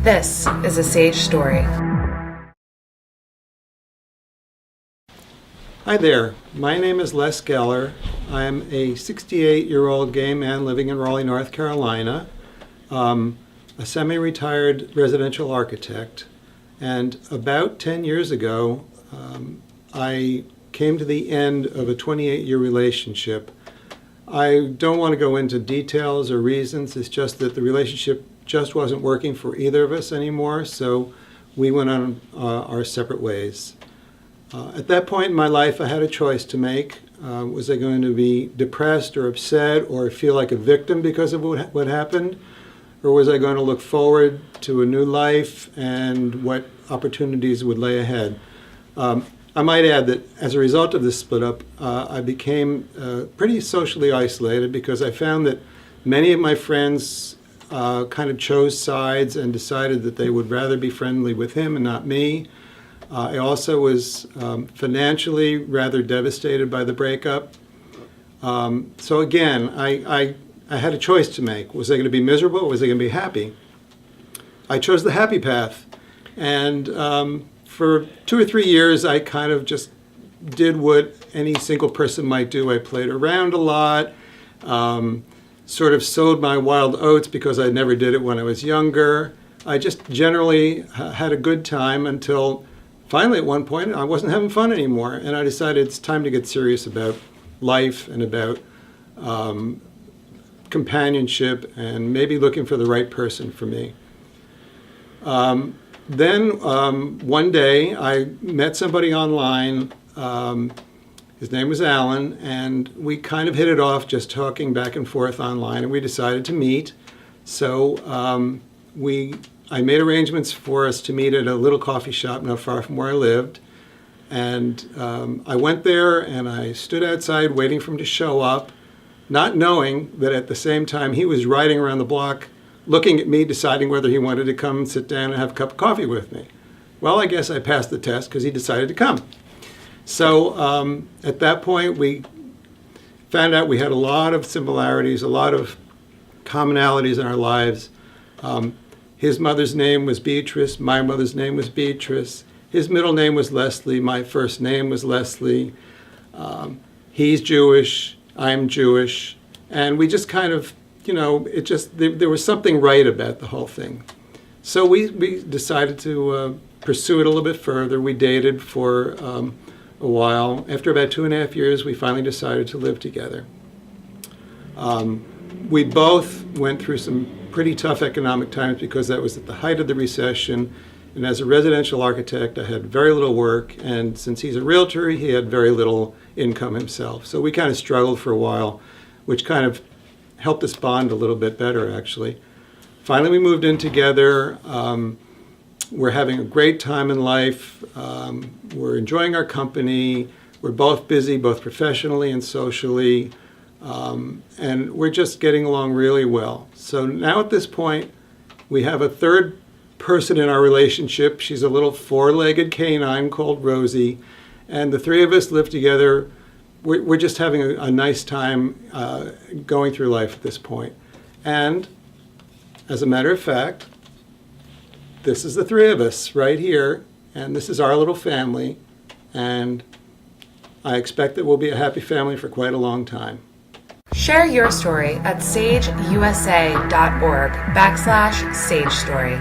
This is a Sage Story. Hi there, my name is Les Geller. I'm a 68-year-old gay man living in Raleigh, North Carolina, a semi-retired residential architect, and about 10 years ago, I came to the end of a 28-year relationship. I don't want to go into details or reasons, it's just that the relationship just wasn't working for either of us anymore, so we went on our separate ways. At that point in my life, I had a choice to make. Was I going to be depressed or upset or feel like a victim because of what happened? Or was I going to look forward to a new life and what opportunities would lay ahead? I might add that as a result of this split up, I became pretty socially isolated because I found that many of my friends kind of chose sides and decided that they would rather be friendly with him and not me. I also was financially rather devastated by the breakup. So again, I had a choice to make. Was I going to be miserable or was I going to be happy? I chose the happy path. And for 2 or 3 years, I kind of just did what any single person might do. I played around a lot, sort of sowed my wild oats because I never did it when I was younger. I just generally had a good time until finally at one point I wasn't having fun anymore, and I decided it's time to get serious about life and about companionship and maybe looking for the right person for me. Then one day I met somebody online. His name was Alan, and we kind of hit it off just talking back and forth online, and we decided to meet. So I made arrangements for us to meet at a little coffee shop not far from where I lived. And I went there and I stood outside waiting for him to show up, not knowing that at the same time he was riding around the block looking at me, deciding whether he wanted to come sit down and have a cup of coffee with me. Well, I guess I passed the test because he decided to come. So at that point, we found out we had a lot of similarities, a lot of commonalities in our lives. His mother's name was Beatrice, my mother's name was Beatrice. His middle name was Leslie, my first name was Leslie. He's Jewish, I'm Jewish. And we just kind of, there was something right about the whole thing. So we decided to pursue it a little bit further. We dated for a while. After about 2.5 years, we finally decided to live together. We both went through some pretty tough economic times because that was at the height of the recession. And as a residential architect, I had very little work. And since he's a realtor, he had very little income himself. So we kind of struggled for a while, which kind of helped us bond a little bit better, actually. Finally, we moved in together. We're having a great time in life. We're enjoying our company. We're both busy, both professionally and socially. And we're just getting along really well. So now at this point, we have a third person in our relationship. She's a little 4-legged canine called Rosie. And the three of us live together. We're just having a nice time going through life at this point. And as a matter of fact, this is the three of us right here, and this is our little family, and I expect that we'll be a happy family for quite a long time. Share your story at sageusa.org/Sage Story.